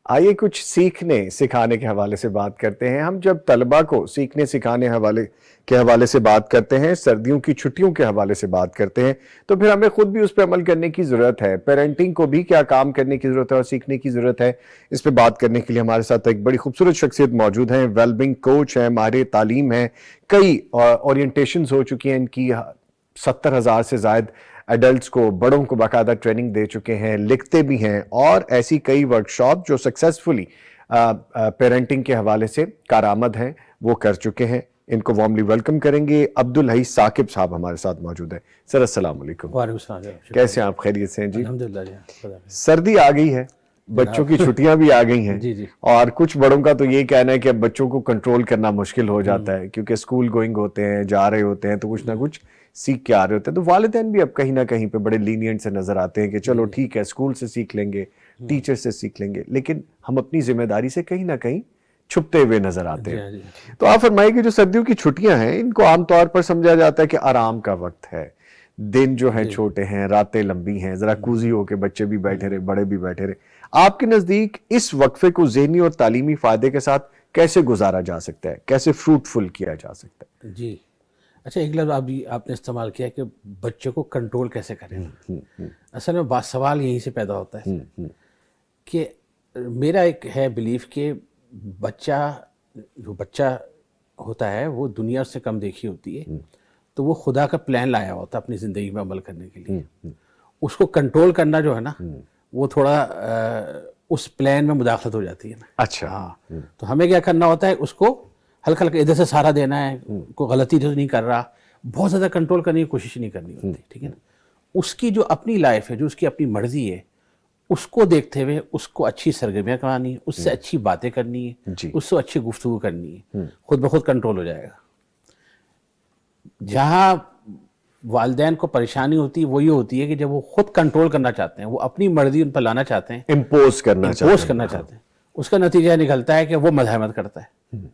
آئیے کچھ سیکھنے سکھانے کے حوالے سے بات کرتے ہیں. ہم جب طلباء کو سیکھنے سکھانے کے حوالے سے بات کرتے ہیں، سردیوں کی چھٹیوں کے حوالے سے بات کرتے ہیں، تو پھر ہمیں خود بھی اس پہ عمل کرنے کی ضرورت ہے. پیرنٹنگ کو بھی کیا کام کرنے کی ضرورت ہے اور سیکھنے کی ضرورت ہے، اس پہ بات کرنے کے لیے ہمارے ساتھ ایک بڑی خوبصورت شخصیت موجود ہیں. ویلبنگ کوچ ہیں، ماہر تعلیم ہیں، کئی اورینٹیشنز ہو چکی ہیں ان کی، 70,000 سے زائد ایڈلٹس کو، بڑوں کو باقاعدہ ٹریننگ دے چکے ہیں، لکھتے بھی ہیں، اور ایسی کئی ورکشاپ جو سکسیسفلی پیرنٹنگ کے حوالے سے کارآمد ہیں وہ کر چکے ہیں. ان کو وارملی ویلکم کریں گے. عبدالحی ثاقب صاحب ہمارے ساتھ موجود ہیں. سر السلام علیکم. وعلیکم السلام. کیسے ہیں آپ؟ خیریت سے ہیں جی؟ الحمدللہ جی. سردی آ گئی ہے، بچوں کی چھٹیاں بھی آ گئی ہیں، جی. اور کچھ بڑوں کا تو یہ کہنا ہے کہ اب بچوں کو کنٹرول کرنا مشکل ہو جاتا ہے کیونکہ اسکول گوئنگ ہوتے ہیں، جا رہے ہوتے ہیں تو کچھ نہ کچھ سیکھ کے آ رہے ہوتے ہیں. تو والدین بھی اب کہیں نہ کہیں پہ بڑے لینینٹ سے نظر آتے ہیں کہ چلو ٹھیک ہے، اسکول سے سیکھ لیں گے، ٹیچر سے سیکھ لیں گے، لیکن ہم اپنی ذمہ داری سے کہیں نہ کہیں چھپتے ہوئے نظر آتے ہیں. تو آپ فرمائیے کہ جو سردیوں کی چھٹیاں ہیں ان کو عام طور پر سمجھا جاتا ہے کہ آرام کا وقت ہے، دن جو ہیں چھوٹے ہیں، راتیں لمبی ہیں، ذرا کوزی ہو کے بچے بھی بیٹھے رہے، بڑے بھی بیٹھے رہے. آپ کے نزدیک اس وقفے کو ذہنی اور تعلیمی فائدے کے ساتھ کیسے گزارا جا سکتا ہے، کیسے فروٹفل کیا جا سکتا ہے؟ جی اچھا، ایک لفظ آپ نے استعمال کیا کہ بچے کو کنٹرول کیسے کریں. اصل میں سوال یہیں سے پیدا ہوتا ہے کہ میرا ایک ہے بلیف کہ جو بچہ ہوتا ہے وہ دنیا سے کم دیکھی ہوتی ہے، تو وہ خدا کا پلان لایا ہوتا ہے اپنی زندگی میں عمل کرنے کے لیے. اس کو کنٹرول کرنا جو ہے نا وہ تھوڑا اس پلان میں مداخلت ہو جاتی ہے نا. اچھا. ہاں، تو ہمیں کیا کرنا ہوتا ہے، اس کو ہلکا ہلکا ادھر سے سہارا دینا ہے، کوئی غلطی تو نہیں کر رہا، بہت زیادہ کنٹرول کرنے کی کوشش نہیں کرنی ہوتی. ٹھیک ہے نا. اس کی جو اپنی لائف ہے، جو اس کی اپنی مرضی ہے، اس کو دیکھتے ہوئے اس کو اچھی سرگرمیاں کرانی ہے، اس سے اچھی باتیں کرنی ہے، اس سے اچھی گفتگو کرنی ہے، خود بخود کنٹرول ہو جائے گا. جہاں والدین کو پریشانی ہوتی ہے وہ یہ ہوتی ہے کہ جب وہ خود کنٹرول کرنا چاہتے ہیں، وہ اپنی مرضی ان پر لانا چاہتے ہیں، امپوز کرنا چاہتے ہیں، اس کا نتیجہ نکلتا ہے کہ وہ مزاحمت کرتا ہے.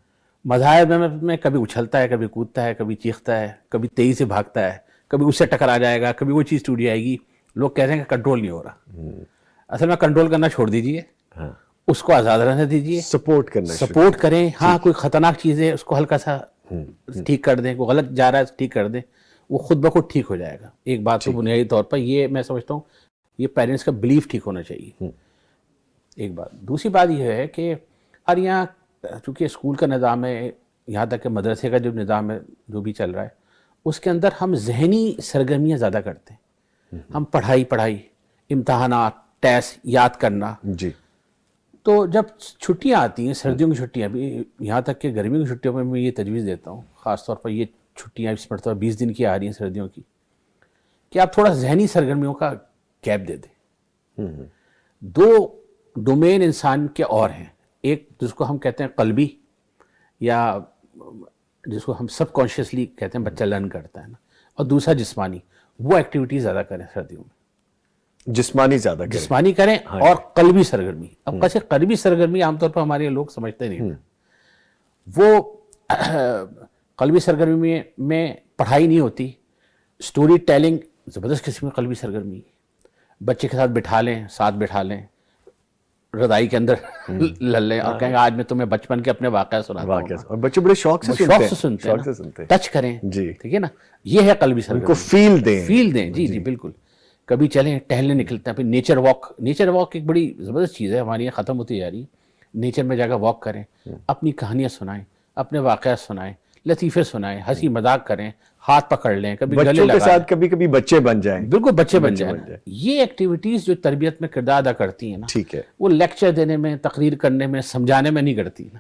مزاحمت میں کبھی اچھلتا ہے، کبھی کودتا ہے، کبھی چیختا ہے، کبھی تیزی سے بھاگتا ہے، کبھی اس سے ٹکرا جائے گا، کبھی وہ چیز ٹوٹ جائے گی. لوگ کہہ رہے ہیں کہ کنٹرول نہیں ہو رہا. اصل میں کنٹرول کرنا چھوڑ دیجئے، اس کو آزاد رہنے دیجئے، سپورٹ کریں. ہاں کوئی خطرناک چیز ہے اس کو ہلکا سا ٹھیک کر دیں، کوئی غلط جا رہا ہے ٹھیک کر دیں، وہ خود بخود ٹھیک ہو جائے گا. ایک بات تو بنیادی طور پر یہ میں سمجھتا ہوں یہ پیرنٹس کا بلیف ٹھیک ہونا چاہیے. ایک بات. دوسری بات یہ ہے کہ ہمارے یہاں چونکہ اسکول کا نظام ہے، یہاں تک کہ مدرسے کا جو نظام ہے جو بھی چل رہا ہے، اس کے اندر ہم ذہنی سرگرمیاں زیادہ کرتے ہیں. ہم پڑھائی، امتحانات، ٹیسٹ یاد کرنا. جی. تو جب چھٹیاں آتی ہیں، سردیوں کی چھٹیاں بھی، یہاں تک کہ گرمیوں کی چھٹیوں میں یہ تجویز دیتا ہوں، خاص طور پر یہ چھٹیاں اس مرتبہ 20 دن کی آ رہی ہیں سردیوں کی، کہ آپ تھوڑا ذہنی سرگرمیوں کا گیپ دے دیں. دو ڈومین انسان کے اور ہیں، ایک جس کو ہم کہتے ہیں قلبی، یا جس کو ہم سب کانشیسلی کہتے ہیں بچہ لرن کرتا ہے نا، اور دوسرا جسمانی. وہ ایکٹیویٹی زیادہ کریں سردیوں میں، جسمانی کریں اور قلبی سرگرمی. اب کیسے قلبی سرگرمی عام طور پر ہمارے لوگ سمجھتے نہیں. وہ قلبی سرگرمی میں پڑھائی نہیں ہوتی، سٹوری ٹیلنگ زبردست قسم کی قلبی سرگرمی ہے. بچے کے ساتھ بٹھا لیں، رضائی کے اندر لے لیں اور کہیں گے آج میں تمہیں بچپن کے اپنے واقعہ سناتا ہوں. اور بچے بڑے شوق سے سنتے ہیں، ٹچ کریں. ٹھیک ہے نا. یہ ہے قلبی سرگرمی. ان کو فیل دیں. جی بالکل. کبھی چلیں ٹہلنے نکلتے ہیں، پھر نیچر واک ایک بڑی زبردست چیز ہے، ہماری یہ ختم ہوتی جا رہی ہے. نیچر میں جا کر واک کریں، اپنی کہانیاں سنائیں، اپنے واقعات سنائیں، لطیفے سنائیں، ہنسی مذاق کریں، ہاتھ پکڑ لیں، کبھی گلے لگا لیں. بچوں کے ساتھ کبھی بچے بن جائیں. بالکل بچے بن جائیں. یہ ایکٹیویٹیز جو تربیت میں کردار ادا کرتی ہیں نا، ٹھیک ہے، وہ لیکچر دینے میں، تقریر کرنے میں، سمجھانے میں نہیں کرتی نا.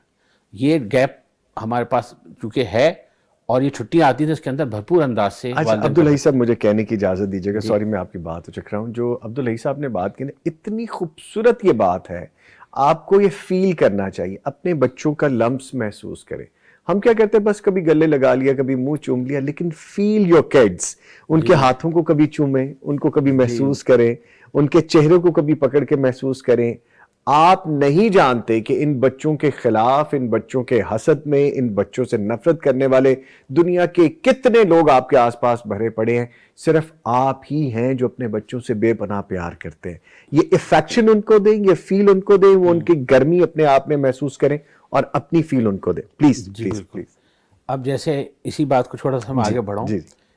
یہ گیپ ہمارے پاس چونکہ ہے، اور یہ چھٹیاں آتی ہیں اس کے اندر بھرپور انداز سے. عبدالحی صاحب مجھے کہنے کی اجازت دیجیے گا، سوری میں آپ کی بات اچک رہا ہوں. جو عبدالحی صاحب نے بات کی نا، اتنی خوبصورت یہ بات ہے. آپ کو یہ فیل کرنا چاہیے، اپنے بچوں کا لمس محسوس کریں. ہم کیا کرتے ہیں، بس کبھی گلے لگا لیا، کبھی منہ چوم لیا، لیکن فیل یور کڈس. ان کے ہاتھوں کو کبھی چومیں، ان کو کبھی محسوس کریں، ان کے چہروں کو کبھی پکڑ کے محسوس کریں. آپ نہیں جانتے کہ ان بچوں کے خلاف، ان بچوں کے حسد میں، ان بچوں سے نفرت کرنے والے دنیا کے کتنے لوگ آپ کے آس پاس بھرے پڑے ہیں. صرف آپ ہی ہیں جو اپنے بچوں سے بے پناہ پیار کرتے ہیں. یہ افیکشن ان کو دیں، یہ فیل ان کو دیں، وہ ان کی گرمی اپنے آپ میں محسوس کریں اور اپنی فیل ان کو دیں. Please please please. اب جیسے اسی بات کو چھوڑا سا میں آگے بڑھاؤں،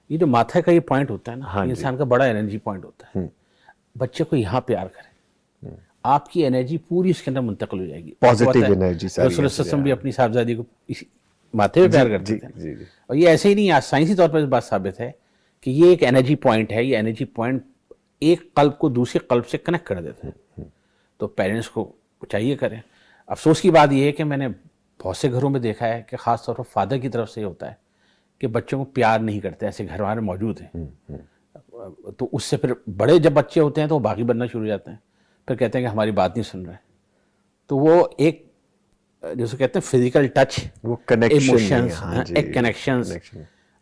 یہ جو ماتھے کا یہ پوائنٹ ہوتا ہے نا، یہ انسان کا بڑا انرجی پوائنٹ ہوتا ہے. بچے کو یہاں پیار کریں، آپ کی انرجی پوری اس کے اندر منتقل ہو جائے گی. پازیٹیو انرجی رسول اللہ صلی اللہ علیہ وسلم بھی اپنی صاحبزادی کو اسی ماتھے پہ پیار کرتے تھے. اور یہ ایسے ہی نہیں، آج سائنسی طور پر اس بات ثابت ہے کہ یہ ایک انرجی پوائنٹ ہے. یہ انرجی پوائنٹ ایک قلب کو دوسرے قلب سے کنیکٹ کر دیتا ہے. تو پیرنٹس کو چاہیے کریں. افسوس کی بات یہ ہے کہ میں نے بہت سے گھروں میں دیکھا ہے کہ خاص طور پر فادر کی طرف سے یہ ہوتا ہے کہ بچوں کو پیار نہیں کرتے. ایسے گھر ہمارے موجود ہیں. تو اس سے پھر بڑے جب بچے ہوتے ہیں تو وہ باغی بننا شروع ہو جاتے ہیں، پھر کہتے ہیں کہ ہماری بات نہیں سن رہے. تو وہ ایک جسے کہتے ہیں فزیکل ٹچ، وہ کنیکشن، ایموشنز، ایک کنیکشنز.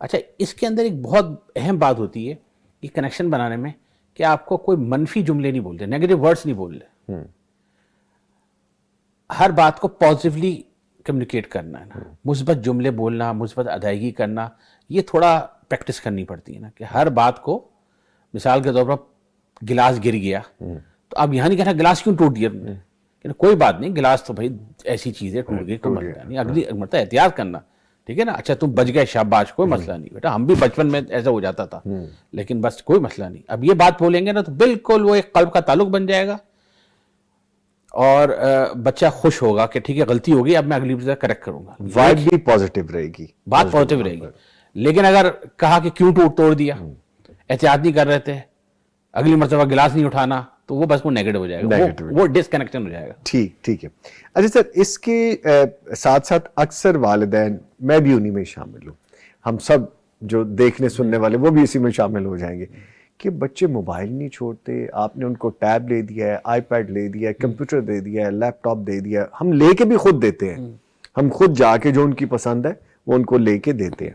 اچھا، اس کے اندر ایک بہت اہم بات ہوتی ہے یہ کنیکشن بنانے میں کہ آپ کو کوئی منفی جملے نہیں بولتے، نیگیٹو ورڈز نہیں بول رہے. ہر بات کو پازیٹیولی کمیونیکیٹ کرنا ہے نا، مثبت جملے بولنا، مثبت ادائیگی کرنا، یہ تھوڑا پریکٹس کرنی پڑتی ہے نا. کہ ہر بات کو، مثال کے طور پر گلاس گر گیا تو اب یہاں نہیں کہنا گلاس کیوں ٹوٹ گیا، کوئی بات نہیں، گلاس تو بھائی ایسی چیز ہے، ٹوٹ گئی، کوئی مسئلہ نہیں، اگلی مرتبہ احتیاط کرنا، ٹھیک ہے نا. اچھا تم بچ گئے، شاباش، کوئی مسئلہ نہیں بیٹا، ہم بھی بچپن میں ایسا ہو جاتا تھا، لیکن بس کوئی مسئلہ نہیں. اب یہ بات بولیں گے نا تو بالکل وہ ایک قلب کا تعلق بن جائے گا اور بچہ خوش ہوگا کہ ٹھیک ہے غلطی ہوگی، اب میں اگلی بار کریکٹ کروں گا. وائب بھی پازیٹیو رہے گی، بات پازیٹیو رہے گی. لیکن اگر کہا کہ کیوں توڑ دیا، احتیاط نہیں کر رہے تھے، اگلی مرتبہ گلاس نہیں اٹھانا، تو وہ بس وہ نیگیٹو ہو جائے گا، وہ ڈس کنیکشن ہو جائے گا. ٹھیک ہے. اچھا سر، اس کے ساتھ ساتھ اکثر والدین، میں بھی انہی میں شامل ہوں، ہم سب جو دیکھنے سننے والے وہ بھی اسی میں شامل ہو جائیں گے کہ بچے موبائل نہیں چھوڑتے. آپ نے ان کو ٹیب لے دیا ہے، آئی پیڈ لے دیا ہے، کمپیوٹر دے دیا ہے، لیپ ٹاپ دے دیا ہے. ہم لے کے بھی خود دیتے ہیں، ہم خود جا کے جو ان کی پسند ہے وہ ان کو لے کے دیتے ہیں.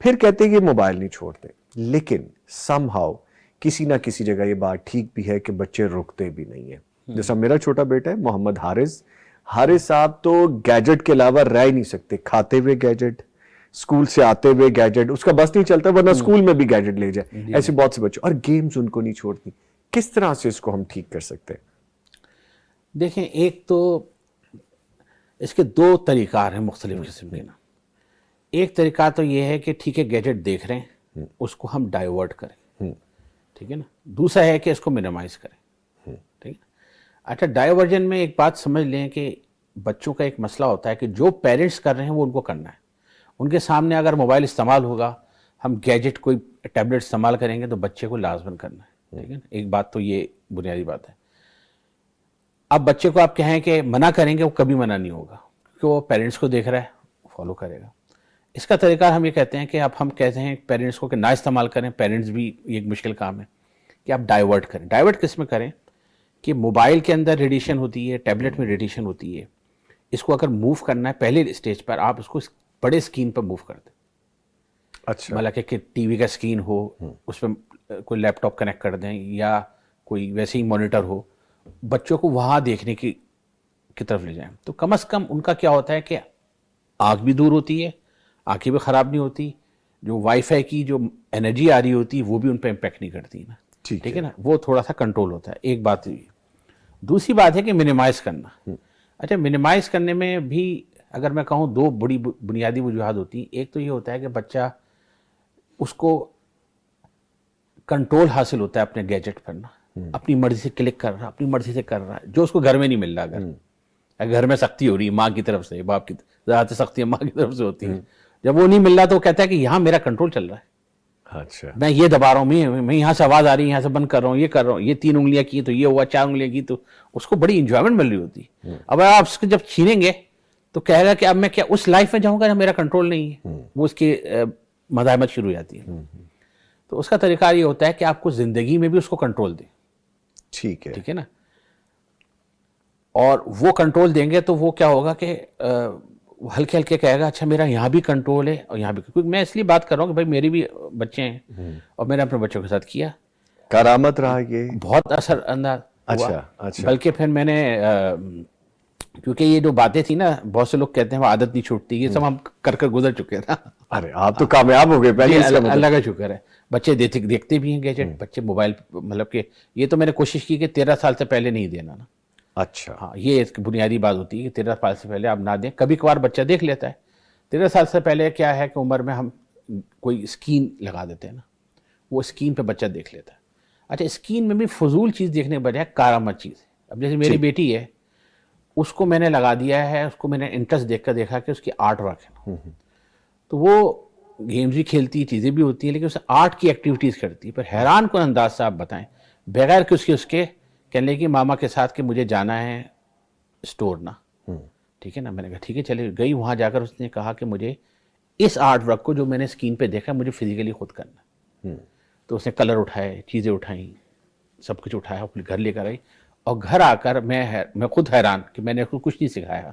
پھر کہتے ہیں کہ موبائل نہیں چھوڑتے. لیکن سم ہاؤ کسی نہ کسی جگہ یہ بات ٹھیک بھی ہے کہ بچے رکتے بھی نہیں ہیں. جیسا میرا چھوٹا بیٹا ہے محمد حارث صاحب، تو گیجٹ کے علاوہ رہ ہی نہیں سکتے. کھاتے ہوئے گیجٹ، اسکول سے آتے ہوئے گیجٹ، اس کا بس نہیں چلتا ورنہ اسکول میں بھی گیجٹ لے جائے. ایسے بہت سے بچے، اور گیمز ان کو نہیں چھوڑتی. کس طرح سے اس کو ہم ٹھیک کر سکتے ہیں؟ دیکھیں، ایک تو اس کے دو طریقار ہیں مختلف قسم کے نا. ایک طریقہ تو یہ ہے کہ ٹھیک ہے گیجٹ دیکھ رہے ہیں، اس کو ہم ڈائیورٹ کریں، ٹھیک ہے نا. دوسرا ہے کہ اس کو منیمائز کریں، ٹھیک ہے. اچھا، ڈائیورجن میں ایک بات سمجھ لیں کہ بچوں کا ایک مسئلہ ہوتا ہے کہ جو پیرنٹس کر رہے ہیں وہ ان کو کرنا ہے. ان کے سامنے اگر موبائل استعمال ہوگا، ہم گیجٹ کوئی ٹیبلٹ استعمال کریں گے تو بچے کو لازماً کرنا ہے، ٹھیک ہے نا. ایک بات تو یہ بنیادی بات ہے. اب بچے کو آپ کہیں کہ منع کریں گے، وہ کبھی منع نہیں ہوگا کیونکہ وہ پیرنٹس کو دیکھ رہا ہے، فالو کرے گا. اس کا طریقہ ہم یہ کہتے ہیں کہ اب ہم کہتے ہیں پیرنٹس کو کہ نہ استعمال کریں. پیرنٹس بھی یہ ایک مشکل کام ہے کہ آپ ڈائیورٹ کریں. ڈائیورٹ کس میں کریں کہ موبائل کے اندر ریڈیشن ہوتی ہے، ٹیبلٹ میں ریڈیشن ہوتی ہے. اس کو اگر موو کرنا ہے پہلے اسٹیج پر، آپ اس کو بڑے اسکرین پر موو کر دیں. اچھا، مطلب کہ ٹی وی کا اسکرین ہو، اس پہ کوئی لیپ ٹاپ کنیکٹ کر دیں یا کوئی ویسے ہی مانیٹر ہو، بچوں کو وہاں دیکھنے کی طرف لے جائیں. تو کم از کم ان کا کیا ہوتا ہے کہ آنکھ بھی دور ہوتی ہے، آنکھیں بھی خراب نہیں ہوتی، جو وائی فائی کی جو انرجی آ رہی ہوتی وہ بھی ان پہ امپیکٹ نہیں کرتی نا، ٹھیک ہے نا. وہ تھوڑا سا کنٹرول ہوتا ہے. ایک بات یہ. دوسری بات ہے کہ منیمائز کرنا. اچھا، منیمائز کرنے میں بھی اگر میں کہوں دو بڑی بنیادی وجوہات ہوتی ہیں. ایک تو یہ ہوتا ہے کہ بچہ، اس کو کنٹرول حاصل ہوتا ہے اپنے گیجٹ پر نا، اپنی مرضی سے کلک کر رہا، اپنی مرضی سے کر رہا ہے، جو اس کو گھر میں نہیں مل رہا. گھر میں سختی ہو رہی ہے ماں کی طرف سے، باپ کی زیادہ سختی ماں کی طرف سے ہوتی ہے. جب وہ نہیں مل رہا تو وہ کہتا ہے کہ یہاں میرا کنٹرول چل رہا ہے، اچھا میں یہ دبا رہا ہوں، میں یہاں سے آواز آ رہی ہے، یہاں سے بند کر رہا ہوں، یہ کر رہا ہوں، یہ 3 انگلیاں کی تو یہ ہوا، 4 انگلیاں کی تو اس کو بڑی انجوائمنٹ مل رہی ہوتی. اب آپ اس کو جب چھینیں گے تو کہے گا کہ اب میں کیا اس لائف میں جاؤں گا جہاں میرا کنٹرول نہیں ہے. وہ اس کی مزاحمت شروع ہو جاتی ہے. تو اس کا طریقہ یہ ہوتا ہے کہ آپ کو زندگی میں بھی اس کو کنٹرول دیں، ٹھیک ہے نا. اور وہ کنٹرول دیں گے تو وہ کیا ہوگا کہ ہلکے ہلکے کہے گا اچھا میرا یہاں بھی کنٹرول ہے اور یہاں بھی. کیونکہ میں اس لیے بات کر رہا ہوں کہ بھائی میری بھی بچے ہیں اور میں نے اپنے بچوں کے ساتھ کیا، کرامت رہا، یہ بہت اثر انداز. اچھا اچھا بلکہ پھر میں نے کیونکہ یہ جو باتیں تھی نا، بہت سے لوگ کہتے ہیں وہ عادت نہیں چھوٹتی، یہ سب ہم کر کر گزر چکے نا. ارے آپ تو کامیاب ہو گئے پہلے اس کا مطلب. اللہ کا شکر ہے. بچے دیکھتے بھی ہیں گیجٹ، بچے موبائل، مطلب کہ یہ تو میں نے کوشش کی کہ 13 سال سے پہلے نہیں دینا نا. اچھا ہاں یہ ایک بنیادی بات ہوتی ہے کہ 13 سال سے پہلے آپ نہ دیں. کبھی کبھار بچہ دیکھ لیتا ہے. 13 سال سے پہلے کیا ہے کہ عمر میں ہم کوئی اسکرین لگا دیتے ہیں نا، وہ اسکرین پہ بچہ دیکھ لیتا ہے. اچھا اسکرین میں بھی فضول چیز دیکھنے کے بجائے کارآمد چیز ہے. اب جیسے میری بیٹی ہے، اس کو میں نے لگا دیا ہے، اس کو میں نے انٹرسٹ دیکھ کر دیکھا کہ اس کی آرٹ ورک ہے نا، تو وہ گیمز بھی کھیلتی ہے، چیزیں بھی ہوتی ہیں، لیکن اس آرٹ کی ایکٹیویٹیز کرتی ہے. پر حیران کن انداز سے آپ بتائیں، بغیر کہ اس کے کہنے لگی ماما کے ساتھ کہ مجھے جانا ہے اسٹور نا. ٹھیک ہے نا، میں نے کہا ٹھیک ہے چلے گئی. وہاں جا کر اس نے کہا کہ مجھے اس آرٹ ورک کو جو میں نے اسکرین پہ دیکھا مجھے فزیکلی خود کرنا. تو اس نے کلر اٹھائے، چیزیں اٹھائیں، سب کچھ اٹھایا، اپنے گھر لے کر آئی. اور گھر آ کر میں خود حیران کہ میں نے اس کو کچھ نہیں سکھایا.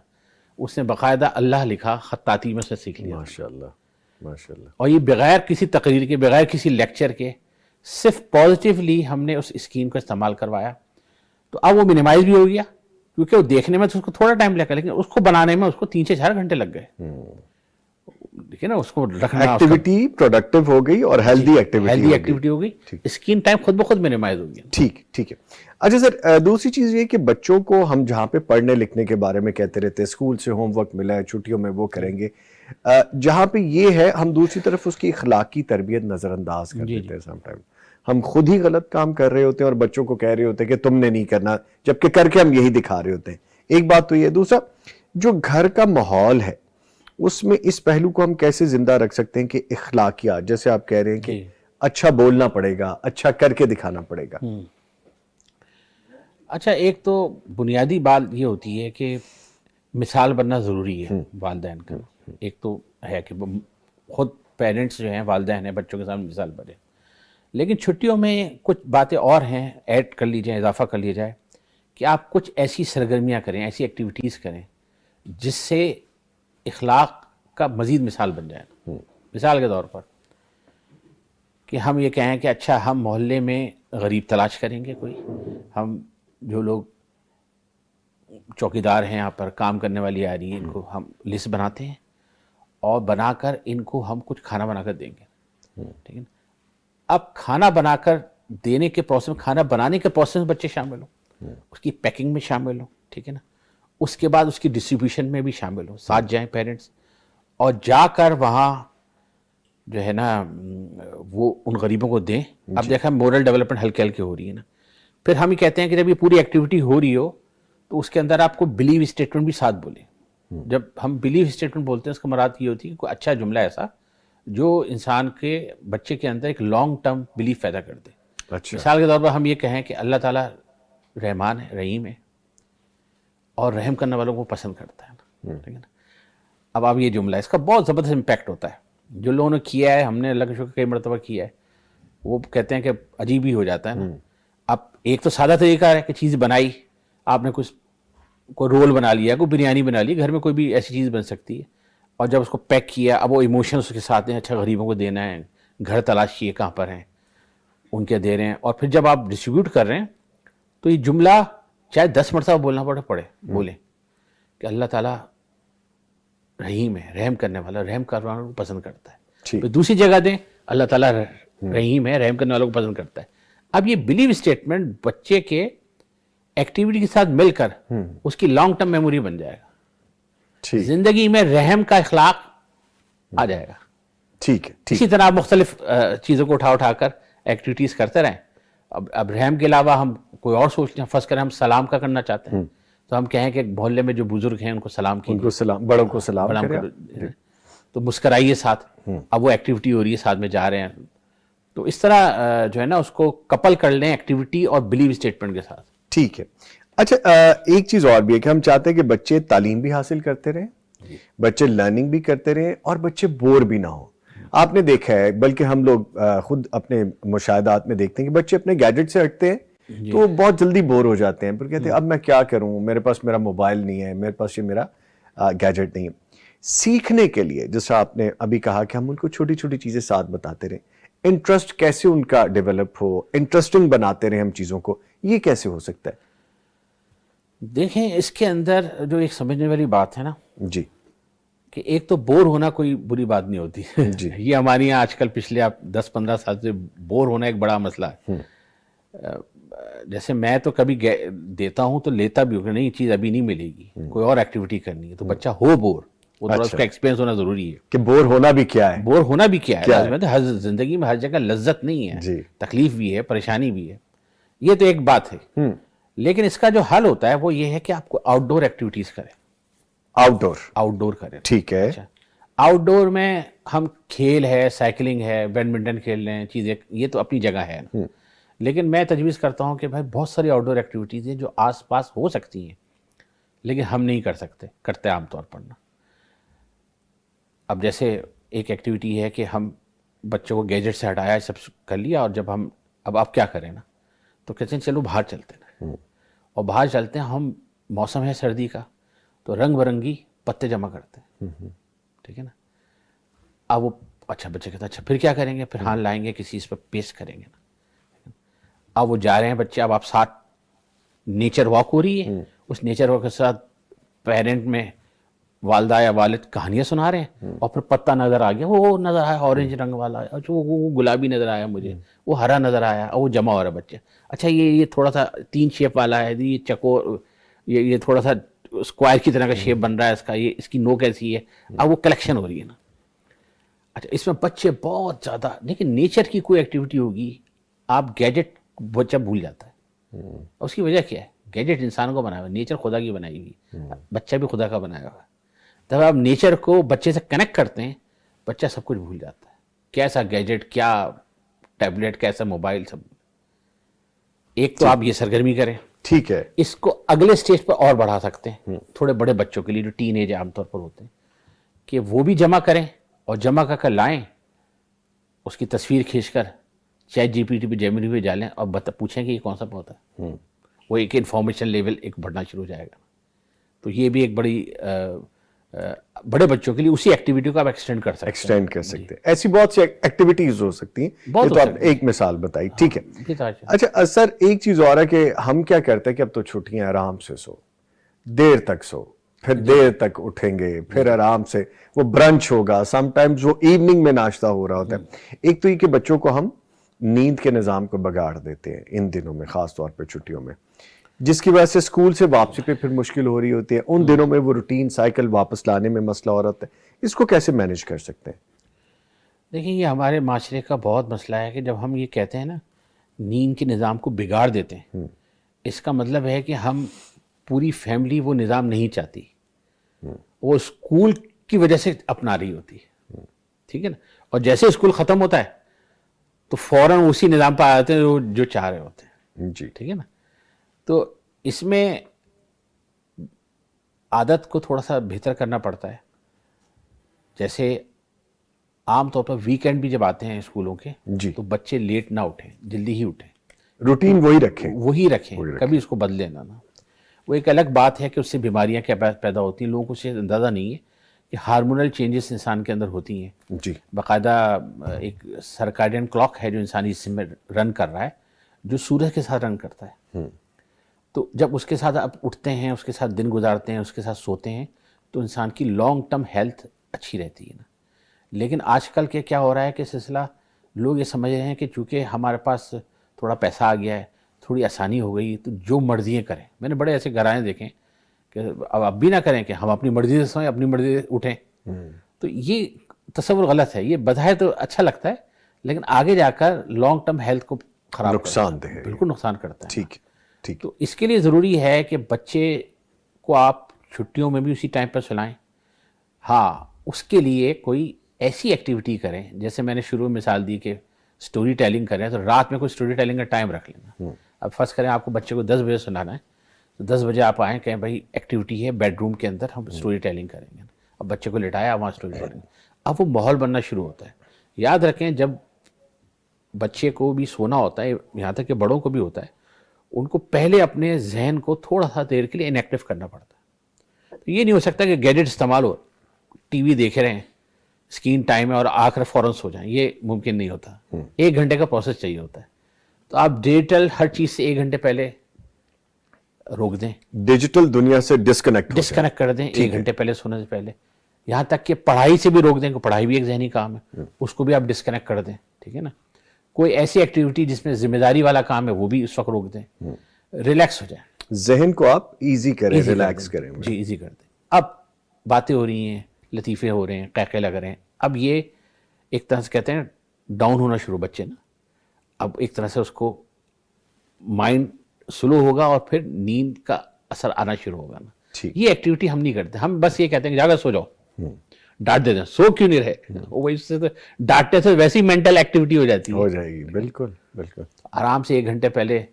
اس نے باقاعدہ اللہ لکھا خطاطی میں سے سیکھ لیا. ماشاء اللہ ماشاء اللہ. اور یہ بغیر کسی تقریر کے، بغیر کسی لیکچر کے، صرف پازیٹیولی ہم نے اس اسکیم کا استعمال کروایا. تو اب وہ منیمائز بھی ہو گیا، کیونکہ وہ دیکھنے میں تو اس کو تھوڑا ٹائم لگا، لیکن اس کو بنانے میں اس کو 3 سے 4 گھنٹے لگ گئے. دیکھیں نا، اس کو رکھنا، ایکٹیویٹی پروڈکٹیو ہو گئی اور ہیلدی ایکٹیویٹی ہو گئی. اسکرین ٹائم خود بخود منیمائز ہو گیا. ٹھیک ہے. اچھا سر، دوسری چیز یہ کہ بچوں کو ہم جہاں پہ پڑھنے لکھنے کے بارے میں کہتے رہتے ہیں، اسکول سے ہوم ورک ملا ہے، چھٹیوں میں وہ کریں گے، جہاں پہ یہ ہے ہم دوسری طرف اس کی اخلاقی تربیت نظر انداز کر دیتے ہیں. سم ٹائم ہم خود ہی غلط کام کر رہے ہوتے ہیں اور بچوں کو کہہ رہے ہوتے ہیں کہ تم نے نہیں کرنا، جبکہ کر کے ہم یہی دکھا رہے ہوتے ہیں. ایک بات تو یہ. دوسرا، جو گھر کا ماحول ہے اس میں اس پہلو کو ہم کیسے زندہ رکھ سکتے ہیں کہ اخلاقیات، جیسے آپ کہہ رہے ہیں کہ اچھا بولنا پڑے گا، اچھا کر کے دکھانا پڑے گا. اچھا ایک تو بنیادی بات یہ ہوتی ہے کہ مثال بننا ضروری ہے والدین کا. ایک تو ہے کہ خود پیرنٹس جو ہیں، والدین ہیں، بچوں کے سامنے مثال بنے. لیکن چھٹیوں میں کچھ باتیں اور ہیں، ایڈ کر لی جائیں، اضافہ کر لیا جائے کہ آپ کچھ ایسی سرگرمیاں کریں، ایسی ایکٹیویٹیز کریں جس سے اخلاق کا مزید مثال بن جائے. مثال کے طور پر کہ ہم یہ کہیں کہ اچھا ہم محلے میں غریب تلاش کریں گے، کوئی ہم جو لوگ چوکیدار ہیں یہاں پر کام کرنے والی آ رہی ہیں، ان کو ہم لسٹ بناتے ہیں اور بنا کر ان کو ہم کچھ کھانا بنا کر دیں گے. ٹھیک ہے نا. اب کھانا بنا کر دینے کے پروسیس میں، کھانا بنانے کے پروسیس میں بچے شامل ہوں، اس کی پیکنگ میں شامل ہوں. ٹھیک ہے نا. اس کے بعد اس کی ڈسٹریبیوشن میں بھی شامل ہوں، ساتھ جائیں پیرنٹس، اور جا کر وہاں جو ہے نا وہ ان غریبوں کو دیں. اب دیکھیں مورل ڈیولپمنٹ ہلکے ہلکے ہو رہی ہے نا. پھر ہم یہ کہتے ہیں کہ جب یہ پوری ایکٹیویٹی ہو رہی ہو تو اس کے اندر آپ کو بلیو اسٹیٹمنٹ بھی ساتھ بولیں. جب ہم بلیو اسٹیٹمنٹ بولتے ہیں اس کا مراد یہ ہوتی ہے کہ کوئی اچھا جملہ ایسا جو انسان کے بچے کے اندر ایک لانگ ٹرم بلیف پیدا کر دے. مثال کے طور پر ہم یہ کہیں کہ اللہ تعالیٰ رحمان ہے، رحیم ہے، اور رحم کرنے والوں کو پسند کرتا ہے نا. ٹھیک ہے نا. اب آپ یہ جملہ، اس کا بہت زبردست امپیکٹ ہوتا ہے. جو لوگوں نے کیا ہے، ہم نے اللہ کا شکر کئی مرتبہ کیا ہے، وہ کہتے ہیں کہ عجیب ہی ہو جاتا ہے نا. اب ایک تو سادہ طریقہ ہے کہ چیز بنائی، آپ نے کچھ کوئی رول بنا لیا، کوئی بریانی بنا لی، گھر میں کوئی بھی ایسی چیز بن سکتی ہے، اور جب اس کو پیک کیا، اب وہ ایموشنس اس کے ساتھ ہیں، اچھا غریبوں کو دینا ہے، گھر تلاش کیے کہاں پر ہیں، ان کے دے رہے ہیں. اور پھر جب آپ ڈسٹریبیوٹ کر رہے ہیں تو یہ جملہ چاہے 10 مرتبہ بولنا بولیں کہ اللہ تعالیٰ رحیم ہے، رحم کرنے والا، رحم کرنے والوں کو پسند کرتا ہے. پھر دوسری جگہ دیں اللہ تعالیٰ رحیم ہے، رحم کرنے والوں کو پسند کرتا ہے. اب یہ بلیو اسٹیٹمنٹ بچے کے ایکٹیویٹی کے ساتھ مل کر اس کی لانگ ٹرم میموری بن جائے گا. زندگی میں رحم کا اخلاق آ جائے گا. ٹھیک ہے. اسی طرح آپ مختلف چیزوں کو اٹھا کر ایکٹیویٹیز کرتے رہیں. اب رحم کے علاوہ ہم کوئی اور سوچتے ہیں، فرض کریں ہم سلام کا کرنا چاہتے ہیں، تو ہم کہیں کہ محلے میں جو بزرگ ہیں ان کو سلام کیجیے، ان کو سلام، بڑوں کو سلام کریں، تو مسکرائیے ساتھ. اب وہ ایکٹیویٹی ہو رہی ہے، ساتھ میں جا رہے ہیں. تو اس طرح جو ہے نا اس کو کپل کر لیں ایکٹیویٹی اور بلیو اسٹیٹمنٹ کے ساتھ. ٹھیک ہے. اچھا ایک چیز اور بھی ہے کہ ہم چاہتے ہیں کہ بچے تعلیم بھی حاصل کرتے رہیں، بچے لرننگ بھی کرتے رہیں، اور بچے بور بھی نہ ہوں. آپ نے دیکھا ہے، بلکہ ہم لوگ خود اپنے مشاہدات میں دیکھتے ہیں کہ بچے اپنے گیجٹ سے ہٹتے ہیں تو وہ بہت جلدی بور ہو جاتے ہیں، پھر کہتے ہیں اب میں کیا کروں، میرے پاس میرا موبائل نہیں ہے، میرے پاس یہ میرا گیجٹ نہیں ہے. سیکھنے کے لیے جیسا آپ نے ابھی کہا کہ ہم ان کو چھوٹی چھوٹی چیزیں ساتھ بتاتے رہیں، انٹرسٹ کیسے ان کا ڈیولپ ہو، انٹرسٹنگ بناتے رہیں ہم چیزوں کو، یہ کیسے ہو سکتا ہے؟ دیکھیں اس کے اندر جو ایک سمجھنے والی بات ہے نا جی کہ ایک تو بور ہونا کوئی بری بات نہیں ہوتی جی یہ ہمارے یہاں آج کل پچھلے آپ 10-15 سال سے بور ہونا ایک بڑا مسئلہ ہے. جیسے میں تو کبھی دیتا ہوں تو لیتا بھی ہوں کہ نہیں یہ چیز ابھی نہیں ملے گی, کوئی اور ایکٹیویٹی کرنی ہے, تو بچہ ہو بور, وہ تھوڑا اس کا ایکسپیرینس ہونا ضروری ہے کہ بور ہونا بھی کیا ہے, بور ہونا بھی کیا ہے. ہر زندگی میں ہر جگہ لذت نہیں ہے, جی تکلیف بھی ہے, پریشانی بھی ہے, یہ تو ایک بات ہے. لیکن اس کا جو حل ہوتا ہے وہ یہ ہے کہ آپ کو آؤٹ ڈور ایکٹیویٹیز کریں, آؤٹ ڈور کریں. ٹھیک ہے. اچھا آؤٹ ڈور میں ہم کھیل ہے, سائیکلنگ ہے, بیڈمنٹن کھیل رہے ہیں, چیزیں یہ تو اپنی جگہ ہے نا. لیکن میں تجویز کرتا ہوں کہ بھائی بہت ساری آؤٹ ڈور ایکٹیویٹیز ہیں جو آس پاس ہو سکتی ہیں لیکن ہم نہیں کرتے عام طور پر نا. اب جیسے ایک ایکٹیویٹی ہے کہ ہم بچوں کو گیجٹ سے ہٹایا, سب کر لیا, اور جب ہم اب آپ کیا کریں نا, تو کہتے ہیں چلو باہر چلتے ہیں. اور باہر چلتے ہیں ہم, موسم ہے سردی کا, تو رنگ برنگی پتے جمع کرتے ہیں, ٹھیک ہے نا. اب وہ اچھا بچے کہتے ہیں اچھا پھر کیا کریں گے, پھر ہاں لائیں گے کسی اس پہ پیسٹ کریں گے نا. اب وہ جا رہے ہیں بچے, اب آپ ساتھ نیچر واک ہو رہی ہے, اس نیچر واک کے ساتھ پیرنٹ میں والدہ یا والد کہانیاں سنا رہے ہیں, اور پھر پتا نظر آ گیا, وہ نظر آیا اورنج رنگ والا, وہ گلابی نظر آیا مجھے, وہ ہرا نظر آیا, اور وہ جمع ہو رہا ہے بچے. اچھا یہ تھوڑا سا 3 شیپ والا ہے, یہ چکور, یہ تھوڑا سا اسکوائر کی طرح کا شیپ بن رہا ہے اس کا, یہ اس کی نوک ایسی ہے. اب وہ کلیکشن ہو رہی ہے نا. اچھا اس میں بچے بہت زیادہ, لیکن نیچر کی کوئی ایکٹیویٹی ہوگی, آپ گیجٹ بچہ بھول جاتا ہے. اس کی وجہ کیا ہے, گیجٹ انسان کو بنایا ہوا, نیچر خدا کی بنائی ہوئی, بچہ بھی خدا کا بنایا ہوا ہے. جب آپ نیچر کو بچے سے کنیکٹ کرتے ہیں, بچہ سب کچھ بھول جاتا ہے, کیسا گیجٹ, کیا ٹیبلٹ, کیسا موبائل, سب. ایک تو آپ یہ سرگرمی کریں, ٹھیک ہے. اس کو اگلے سٹیج پر اور بڑھا سکتے ہیں تھوڑے بڑے بچوں کے لیے جو ٹین ایج عام طور پر ہوتے ہیں, کہ وہ بھی جمع کریں, اور جمع کر لائیں, اس کی تصویر کھینچ کر چیٹ جی پی ٹی پہ, جیمنی پہ ڈالیں, اور پوچھیں کہ یہ کون سا پودا ہے. وہ ایک انفارمیشن لیول ایک بڑھنا شروع ہو جائے گا. تو یہ بھی ایک بڑے بچوں کے لیے اسی ایکٹیویٹی کو آپ ایکسٹینڈ کر سکتے ہیں. ایسی بہت سی ایکٹیویٹیز ہو سکتی ہیں, یہ تو آپ ایک مثال بتائی, ٹھیک ہے. اچھا سر, ایک چیز اور ہے کہ ہم کیا کرتے ہیں کہ اب تو چھٹیاں, آرام سے سو, دیر تک سو, پھر دیر تک اٹھیں گے, پھر آرام سے وہ برنچ ہوگا, سم ٹائمز وہ ایوننگ میں ناشتہ ہو رہا ہوتا ہے. ایک تو یہ کہ بچوں کو ہم نیند کے نظام کو بگاڑ دیتے ہیں ان دنوں میں, خاص طور پہ چھٹیوں میں, جس کی وجہ سے اسکول سے واپسی پہ پھر مشکل ہو رہی ہوتی ہے. ان دنوں میں وہ روٹین سائیکل واپس لانے میں مسئلہ ہو رہا ہے. اس کو کیسے مینیج کر سکتے ہیں؟ دیکھیں یہ ہمارے معاشرے کا بہت مسئلہ ہے کہ جب ہم یہ کہتے ہیں نا نیند کے نظام کو بگاڑ دیتے ہیں, اس کا مطلب ہے کہ ہم پوری فیملی وہ نظام نہیں چاہتی, وہ اسکول کی وجہ سے اپنا رہی ہوتی ہے, ٹھیک ہے نا. اور جیسے اسکول ختم ہوتا ہے تو فوراً اسی نظام پہ آ جاتے ہیں جو چاہ رہے ہوتے ہیں, جی ٹھیک ہے نا. تو اس میں عادت کو تھوڑا سا بہتر کرنا پڑتا ہے. جیسے عام طور پر ویکینڈ بھی جب آتے ہیں اسکولوں کے, جی, تو بچے لیٹ نہ اٹھیں, جلدی ہی اٹھیں, روٹین وہی رکھیں, کبھی اس کو بدلیں نہ. وہ ایک الگ بات ہے کہ اس سے بیماریاں کیا پیدا ہوتی ہیں, لوگوں کو اسے اندازہ نہیں ہے کہ ہارمونل چینجز انسان کے اندر ہوتی ہیں. جی, باقاعدہ ایک سرکارڈین کلاک ہے جو انسانی جسم میں رن کر رہا ہے, جو سورج کے ساتھ رن کرتا ہے. تو جب اس کے ساتھ آپ اٹھتے ہیں, اس کے ساتھ دن گزارتے ہیں, اس کے ساتھ سوتے ہیں, تو انسان کی لانگ ٹرم ہیلتھ اچھی رہتی ہے نا. لیکن آج کل کے کیا ہو رہا ہے کہ سلسلہ, لوگ یہ سمجھ رہے ہیں کہ چونکہ ہمارے پاس تھوڑا پیسہ آ گیا ہے, تھوڑی آسانی ہو گئی, تو جو مرضیاں کریں. میں نے بڑے ایسے گھرائیں دیکھیں کہ اب بھی نہ کریں کہ ہم اپنی مرضی سے سوئیں, اپنی مرضی سے اٹھیں. تو یہ تصور غلط ہے. یہ بظاہر تو اچھا لگتا ہے لیکن آگے جا کر لانگ ٹرم ہیلتھ کو خراب نقصان دہ ہے, بالکل نقصان کرتا ہے. ٹھیک ٹھیک. تو اس کے لیے ضروری ہے کہ بچے کو آپ چھٹیوں میں بھی اسی ٹائم پر سلائیں. ہاں اس کے لیے کوئی ایسی ایکٹیویٹی کریں, جیسے میں نے شروع میں مثال دی کہ سٹوری ٹیلنگ کریں, تو رات میں کوئی سٹوری ٹیلنگ کا ٹائم رکھ لینا. اب فرض کریں آپ کو بچے کو 10 بجے سنانا ہے, تو 10 بجے آپ آئیں, کہیں بھائی ایکٹیویٹی ہے بیڈ روم کے اندر, ہم سٹوری ٹیلنگ کریں گے. اب بچے کو لٹایا, وہاں سٹوری ٹیلنگ, اب وہ ماحول بننا شروع ہوتا ہے. یاد رکھیں جب بچے کو بھی سونا ہوتا ہے, یہاں تک کہ بڑوں کو بھی ہوتا ہے, ان کو پہلے اپنے ذہن کو تھوڑا سا دیر کے لیے انیکٹیو کرنا پڑتا ہے. تو یہ نہیں ہو سکتا کہ گیجٹ استعمال ہو, ٹی وی دیکھ رہے ہیں, اسکرین ٹائم ہے, اور آ کر فوراً سو جائیں, یہ ممکن نہیں ہوتا. 1 گھنٹے کا پروسیس چاہیے ہوتا ہے. تو آپ ڈیجیٹل ہر چیز سے 1 گھنٹے پہلے روک دیں, ڈیجیٹل دنیا سے ڈسکنیکٹ ڈسکنیکٹ کر دیں 1 گھنٹے پہلے سونے سے پہلے. یہاں تک کہ پڑھائی سے بھی روک دیں, کہ پڑھائی بھی ایک ذہنی کام ہے, اس کو بھی آپ ڈسکنیکٹ کر دیں, ٹھیک ہے نا. کوئی ایسی ایکٹیویٹی جس میں ذمہ داری والا کام ہے وہ بھی اس وقت روک دیں, ریلیکس ہو جائیں, ذہن کو آپ ایزی کریں, ریلیکس کریں. جی ایزی کر دیں. اب باتیں ہو رہی ہیں, لطیفے ہو رہے ہیں, قہقہے لگ رہے ہیں, اب یہ ایک طرح سے کہتے ہیں ڈاؤن ہونا شروع بچے نا, اب ایک طرح سے اس کو مائنڈ سلو ہوگا اور پھر نیند کا اثر آنا شروع ہوگا نا. یہ ایکٹیویٹی ہم نہیں کرتے, ہم بس یہ کہتے ہیں کہ جا کر سو جاؤ, ڈانٹ دیتے ہیں, سو کیوں نہیں رہے, وہی سے ڈانٹنے سے ویسی مینٹل ایکٹیویٹی ہو جاتی ہے, ہو جائے گی. بالکل بالکل. آرام سے 1 گھنٹے پہلے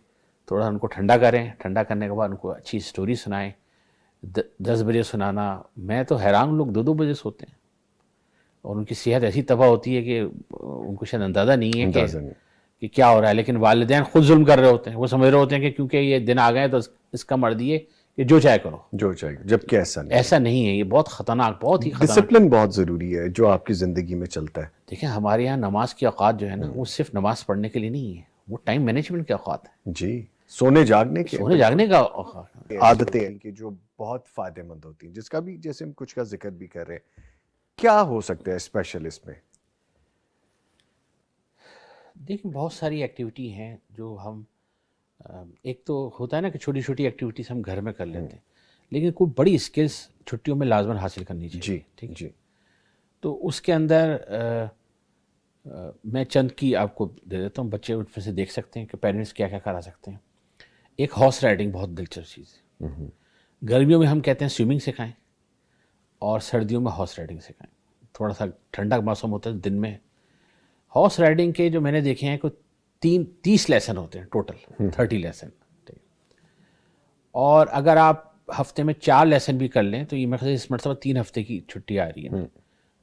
تھوڑا ان کو ٹھنڈا کریں, ٹھنڈا کرنے کے بعد ان کو اچھی سٹوری سنائیں. 10 بجے سنانا, میں تو حیران, لوگ 2 بجے سوتے ہیں اور ان کی صحت ایسی تباہ ہوتی ہے کہ ان کو شاید اندازہ نہیں ہے کہ کیا ہو رہا ہے. لیکن والدین خود ظلم کر رہے ہوتے ہیں, وہ سمجھ رہے ہوتے ہیں کہ کیونکہ یہ دن آ گئے تو اس کا مرضی ہے کہ جو چاہے کرو, جو چاہے, جبکہ ایسا نہیں ہے. یہ بہت خطرناک, بہت ہی خطرناک. ڈسپلن بہت ضروری ہے جو آپ کی زندگی میں چلتا ہے. دیکھیں ہمارے یہاں نماز کی اوقات جو ہے نا, وہ صرف نماز پڑھنے کے لیے نہیں ہے, وہ ٹائم مینجمنٹ کے اوقات ہے. جی, سونے جاگنے کا اوقات, عادتیں ہیں کہ جو بہت فائدہ مند ہوتی ہیں, جس کا بھی جیسے ہم کچھ کا ذکر بھی کر رہے ہیں. کیا ہو سکتا ہے اسپیشل اس میں؟ دیکھیں بہت ساری ایکٹیویٹی ہیں جو ہم, ایک تو ہوتا ہے نا کہ چھوٹی چھوٹی ایکٹیویٹیز ہم گھر میں کر لیتے ہیں, لیکن کوئی بڑی اسکلس چھٹیوں میں لازماً حاصل کرنی چاہیے. جی ٹھیک ہے. جی. تو اس کے اندر میں چند کی آپ کو دے دیتا ہوں, بچے ان میں سے دیکھ سکتے ہیں کہ پیرنٹس کیا کیا کرا سکتے ہیں. ایک ہارس رائڈنگ بہت دلچسپ چیز ہے. گرمیوں میں ہم کہتے ہیں سوئمنگ سکھائیں, اور سردیوں میں ہارس رائڈنگ سکھائیں. تھوڑا سا ٹھنڈا موسم ہوتا ہے دن میں. ہارس رائڈنگ کے جو میں نے دیکھے ہیں کوئی 30 لیسن ہوتے ہیں ٹوٹل, 30 لیسن. اور اگر آپ ہفتے میں 4 لیسن بھی کر لیں تو یہ میرے اس مرتبہ 3 ہفتے کی چھٹی آ رہی ہے,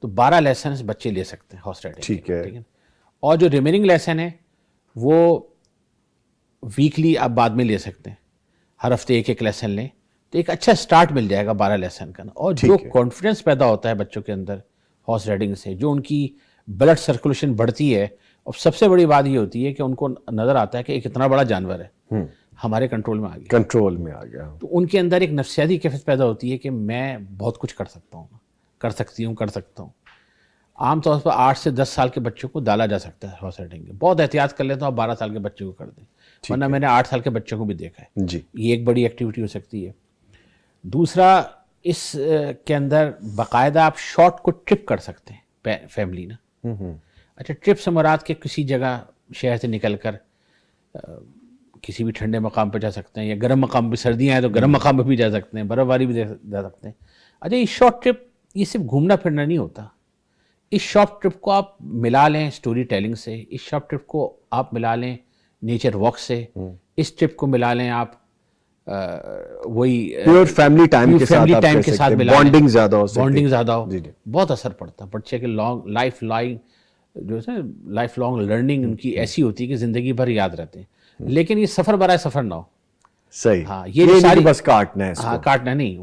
تو 12 لیسنس بچے لے سکتے ہیں ہارس رائڈنگ. ٹھیک ہے. اور جو ریمیننگ لیسن ہے وہ ویکلی آپ بعد میں لے سکتے ہیں, ہر ہفتے 1 لیسن لیں تو ایک اچھا سٹارٹ مل جائے گا 12 لیسن کا. اور جو کانفیڈنس پیدا ہوتا ہے بچوں کے اندر ہارس رائڈنگ سے, جو ان کی بلڈ سرکولیشن بڑھتی ہے, اور سب سے بڑی بات یہ ہوتی ہے کہ ان کو نظر آتا ہے کہ ایک اتنا بڑا جانور ہے ہمارے کنٹرول میں آ گیا, تو ان کے اندر ایک نفسیاتی کیفیت پیدا ہوتی ہے کہ میں بہت کچھ کر سکتا ہوں, کر سکتا ہوں. عام طور پر 8 سے 10 سال کے بچوں کو ڈالا جا سکتا ہے ہارس رائڈنگ. بہت احتیاط کر لیں تو آپ 12 سال کے بچوں کو کر دیں, ورنہ میں نے 8 سال کے بچوں کو بھی دیکھا ہے. جی, یہ ایک بڑی ایکٹیویٹی ہو سکتی ہے. دوسرا, اس کے اندر باقاعدہ آپ شارٹ کو ٹرپ کر سکتے ہیں فیملی نا. اچھا, ٹرپ سے مراد کے کسی جگہ شہر سے نکل کر کسی بھی ٹھنڈے مقام پہ جا سکتے ہیں, یا گرم مقام پہ, سردیاں ہیں تو گرم مقام پہ بھی جا سکتے ہیں, برف باری بھی جا سکتے ہیں. اچھا, یہ شارٹ ٹرپ یہ صرف گھومنا پھرنا نہیں ہوتا. اس شارٹ ٹرپ کو آپ ملا لیں اسٹوری ٹیلنگ سے, اس شارٹ ٹرپ کو آپ ملا لیں نیچر واک سے, اس ٹرپ کو ملا لیں آپ وہی فیملی ٹائم کے ساتھ بانڈنگ زیادہ ہو, بہت اثر پڑتا ہے بچے کے لائف لانگ لرننگ ان کی ایسی ہوتی ہے کہ زندگی بھر یاد رہتے ہیں. لیکن یہ سفر برائے سفر نہ ہو. صحیح. ہاں, یہ ساری بس کاٹنا ہے, ہاں کاٹنا نہیں,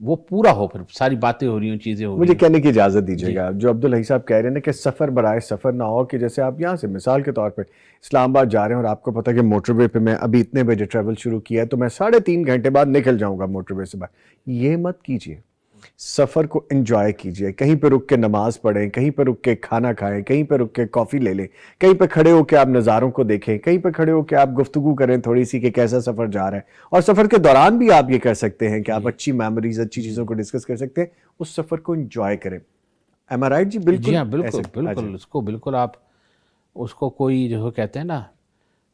وہ پورا ہو, پھر ساری باتیں ہو رہی ہوں, چیزیں ہو رہی ہیں. مجھے کہنے کی اجازت دیجیے گا, جو عبدالحی صاحب کہہ رہے ہیں نا کہ سفر برائے سفر نہ ہو, کہ جیسے آپ یہاں سے مثال کے طور پہ اسلام آباد جا رہے ہیں اور آپ کو پتا کہ موٹر وے پہ میں ابھی اتنے بجے ٹریول شروع کیا ہے تو میں 3.5 گھنٹے بعد نکل جاؤں گا موٹر وے سے باہر. یہ مت کیجیے. سفر کو انجوائے کیجیے, کہیں پہ رک کے نماز پڑھیں, کہیں پہ رک کے کھانا کھائیں, کہیں پہ رک کے کافی لے لیں, کہیں پہ کھڑے ہو کے آپ نظاروں کو دیکھیں, کہیں پہ کھڑے ہو کے آپ گفتگو کریں تھوڑی سی کہ کیسا سفر جا رہا ہے. اور سفر کے دوران بھی آپ یہ کر سکتے ہیں کہ آپ اچھی میموریز, اچھی چیزوں کو ڈسکس کر سکتے ہیں, اس سفر کو انجوائے کریں. ایم آئی رائٹ جی؟ بالکل. جی ہاں, بالکل. اس کو بالکل آپ اس کو کوئی جو کہتے ہیں نا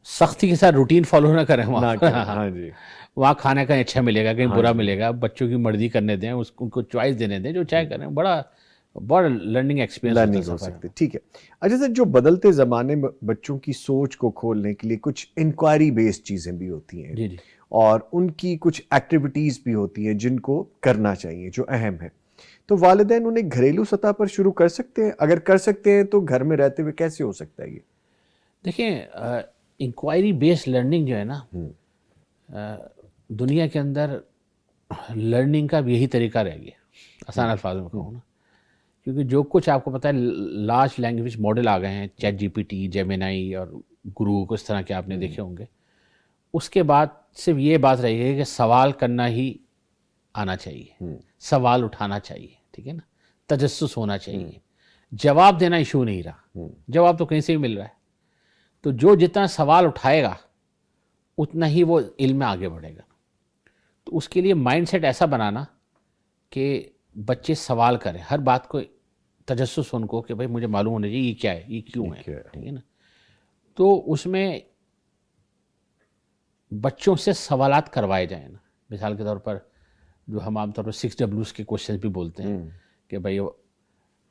سختی کے ساتھ روٹین فالو نہ کریں. ہاں جی, وہاں کھانا کہیں اچھا ملے گا, کہیں برا ملے گا, بچوں کی مرضی کرنے دیں, ان کو چوائس دینے دیں, جو چاہے کریں. بڑا لرننگ ایکسپیرینس ہو سکتی. ٹھیک ہے. اچھا سر, جو بدلتے زمانے میں بچوں کی سوچ کو کھولنے کے لیے کچھ انکوائری بیسڈ چیزیں بھی ہوتی ہیں, جی, اور ان کی کچھ ایکٹیویٹیز بھی ہوتی ہیں جن کو کرنا چاہیے, جو اہم ہے, تو والدین انہیں گھریلو سطح پر شروع کر سکتے ہیں؟ اگر کر سکتے ہیں تو گھر میں رہتے ہوئے کیسے ہو سکتا ہے یہ؟ دیکھیں, انکوائری بیسڈ لرننگ جو ہے نا, دنیا کے اندر لرننگ کا بھی یہی طریقہ رہ گیا, آسان الفاظ میں کہوں نا, کیونکہ جو کچھ آپ کو پتہ ہے لارج لینگویج ماڈل آ گئے ہیں, چیٹ جی پی ٹی, جیمینائی اور گرو, اس طرح کے آپ نے دیکھے ہوں گے. اس کے بعد صرف یہ بات رہے گی کہ سوال کرنا ہی آنا چاہیے، سوال اٹھانا چاہیے، ٹھیک ہے نا، تجسس ہونا چاہیے، جواب دینا ایشو نہیں رہا، جواب تو کہیں سے بھی مل رہا ہے، تو جو جتنا سوال اٹھائے گا اتنا ہی وہ علم میں آگے بڑھے گا. تو اس کے لیے مائنڈ سیٹ ایسا بنانا کہ بچے سوال کریں، ہر بات کو تجسس ان کو کہ بھائی مجھے معلوم ہونا چاہیے یہ کیا ہے، یہ کیوں ہے، ٹھیک ہے نا. تو اس میں بچوں سے سوالات کروائے جائیں نا. مثال کے طور پر جو ہم عام طور پر 6Ws کے کوشچنز بھی بولتے ہیں کہ بھائی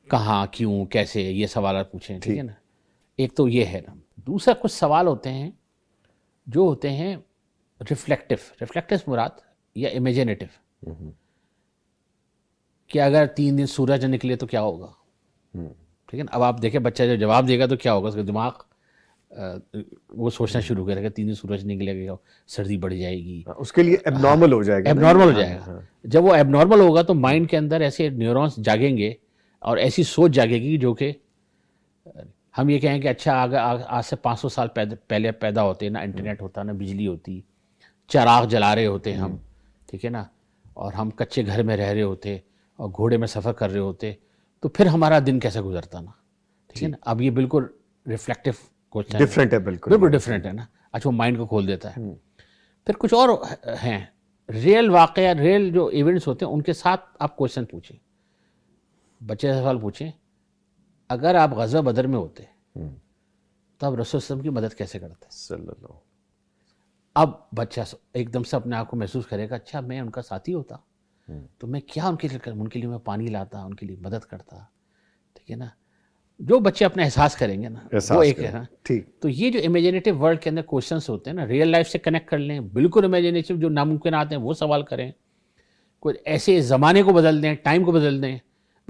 کہاں، کیوں، کیسے، یہ سوالات پوچھیں، ٹھیک ہے نا. ایک تو یہ ہے نا. دوسرا کچھ سوال ہوتے ہیں جو ہوتے ہیں ریفلیکٹو مراد یا امیجنیٹو، کہ اگر 3 دن سورج نکلے تو کیا ہوگا، ٹھیک ہے نا. اب آپ دیکھیں بچہ جو جواب دے گا تو کیا ہوگا، اس کا دماغ وہ سوچنا شروع کرے گا 3 دن سورج نکلے گا سردی بڑھ جائے گی، اس کے لیے ایب نارمل ہو جائے گا، ایب نارمل ہو جائے گا. جب وہ ایب نارمل ہوگا تو مائنڈ کے اندر ایسے نیورونز جاگیں گے اور ایسی سوچ جاگے گی جو کہ ہم یہ کہیں کہ اچھا آج سے 500 سال پہلے پیدا ہوتے نا انٹرنیٹ ہوتا، نا بجلی ہوتی، چراغ جلا رہے ہوتے ہم، ٹھیک ہے نا، اور ہم کچے گھر میں رہ رہے ہوتے اور گھوڑے میں سفر کر رہے ہوتے، تو پھر ہمارا دن کیسے گزرتا نا، ٹھیک ہے نا. اب یہ بالکل ریفلیکٹو کوشچن ڈفرینٹ ہے، بالکل ڈفرینٹ ہے نا. اچھا وہ مائنڈ کو کھول دیتا ہے. پھر کچھ اور ہیں ریئل واقعہ، ریئل جو ایونٹس ہوتے ہیں ان کے ساتھ آپ کوشچن پوچھیں، بچے سے سوال پوچھیں. اگر آپ غزوہ بدر میں ہوتے تو آپ رسول صلی اللہ علیہ وسلم کی مدد کیسے کرتے؟ صلی اللہ. اب بچہ ایک دم سے اپنے آپ کو محسوس کرے گا اچھا میں ان کا ساتھی ہوتا تو میں کیا ان کے لیے میں پانی لاتا، ان کے لیے مدد کرتا، ٹھیک ہے نا. جو بچے اپنا احساس کریں گے نا وہ ایک ہے نا. تو یہ جو امیجنیٹو ورلڈ کے اندر کوشچنس ہوتے ہیں نا، ریئل لائف سے کنیکٹ کر لیں، بالکل امیجنیٹو جو ناممکنات ہیں وہ سوال کریں، کوئی ایسے زمانے کو بدل دیں، ٹائم کو بدل دیں.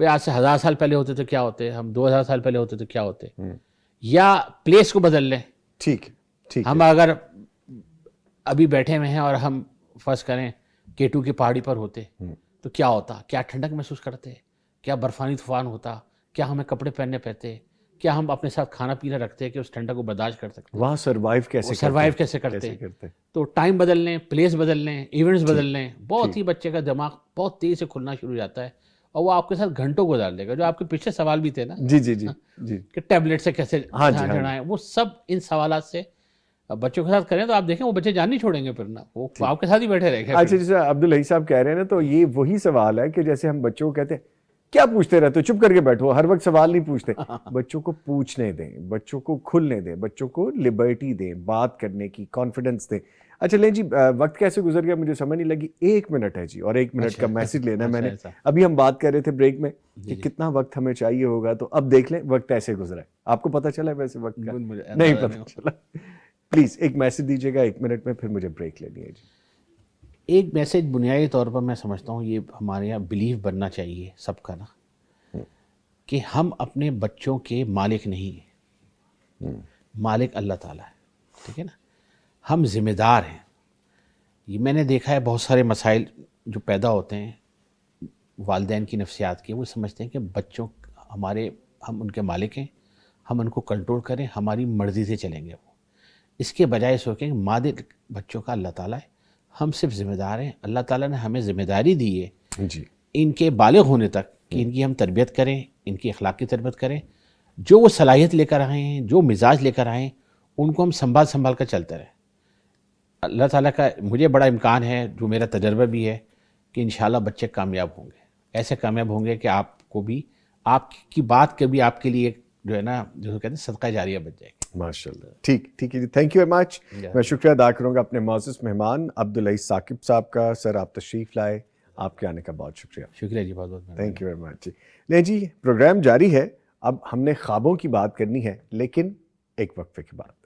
بھائی آج سے 1000 سال پہلے ہوتے تو کیا ہوتے، ہم 2000 سال پہلے ہوتے تو کیا ہوتے، یا پلیس کو بدل لیں. ٹھیک. ہم اگر ابھی بیٹھے ہوئے ہیں اور ہم فرض کریں K2 کی پہاڑی پر ہوتے تو کیا ہوتا، کیا ٹھنڈک محسوس کرتے، کیا برفانی طوفان ہوتا، کیا ہمیں کپڑے پہننے پڑتے، کیا ہم اپنے ساتھ کھانا پینا رکھتے کہ اس ٹھنڈک کو برداشت کر سکتے، وہاں سروائیو کیسے کرتے. تو ٹائم بدل لیں، پلیس بدل لیں، ایونٹس بدل لیں، بہت ہی بچے کا دماغ بہت تیز سے کھلنا شروع ہو جاتا ہے اور وہ آپ کے ساتھ گھنٹوں گزار دے گا. جو آپ کے پچھلے سوال بھی تھے نا جی کہ ٹیبلٹ سے کیسے چڑھائیں، وہ سب ان سوالات سے بچوں کے ساتھ کریں تو آپ دیکھیں وہ بچے جان نہیں چھوڑیں گے، پھر نا وہ آپ کے ساتھ ہی بیٹھے رہے گے. اچھا جیسے عبدالحی صاحب کہہ رہے ہیں نا، تو یہ وہی سوال ہے کہ جیسے ہم بچوں کو کہتے ہیں کیا پوچھتے رہتے ہو، چپ کر کے بیٹھو، ہر وقت سوال نہیں پوچھتے. بچوں کو پوچھنے دیں، بچوں کو کھلنے دیں، بچوں کو لبرٹی دیں، بات کرنے کی کانفیڈنس دیں. اچھا لیں جی، وقت کیسے گزر گیا مجھے سمجھ نہیں لگی. 1 منٹ ہے جی، اور 1 منٹ کا میسج لینا ہے میں نے. ابھی ہم بات کر رہے تھے بریک میں کہ کتنا وقت ہمیں چاہیے ہوگا، تو اب دیکھ لیں وقت ایسے گزرا ہے. آپ کو پتہ چلا ہے ویسے وقت کا؟ نہیں پتہ چلا. پلیز ایک میسج دیجیے گا 1 منٹ میں، پھر مجھے بریک لینی ہے جی. ایک میسج بنیادی طور پر میں سمجھتا ہوں یہ ہمارے یہاں بلیف بننا چاہیے سب کا نا، کہ ہم اپنے بچوں کے مالک نہیں ہیں، مالک اللہ تعالیٰ ہے، ٹھیک ہے نا. ہم ذمہ دار ہیں. یہ میں نے دیکھا ہے بہت سارے مسائل جو پیدا ہوتے ہیں والدین کی نفسیات کے، وہ سمجھتے ہیں کہ بچوں ہم ان کے مالک ہیں، ہم ان کو کنٹرول کریں، ہماری مرضی سے چلیں گے. وہ اس کے بجائے سوچیں کہ مالک بچوں کا اللہ تعالیٰ ہے، ہم صرف ذمہ دار ہیں. اللہ تعالیٰ نے ہمیں ذمہ داری دی ہے جی ان کے بالغ ہونے تک کہ ان کی ہم تربیت کریں، ان کی اخلاقی تربیت کریں. جو وہ صلاحیت لے کر آئے ہیں، جو مزاج لے کر آئے ہیں، ان کو ہم سنبھال کر چلتے رہیں. اللہ تعالیٰ کا مجھے بڑا امکان ہے، جو میرا تجربہ بھی ہے، کہ انشاءاللہ بچے کامیاب ہوں گے. ایسے کامیاب ہوں گے کہ آپ کو بھی آپ کی بات کبھی آپ کے لیے جو ہے نا، جو کہتے ہیں صدقہ جاریہ بن جائے گی. ماشاءاللہ. ٹھیک ہے جی، تھینک یو ویری مچ. میں شکریہ ادا کروں گا اپنے معزز مہمان عبدالحی ثاقب صاحب کا. سر آپ تشریف لائے، آپ کے آنے کا بہت شکریہ. شکریہ جی، بہت بہت تھینک یو ویری مچ. لیں جی، پروگرام جاری ہے. اب ہم نے خوابوں کی بات کرنی ہے، لیکن ایک وقفے کے بعد.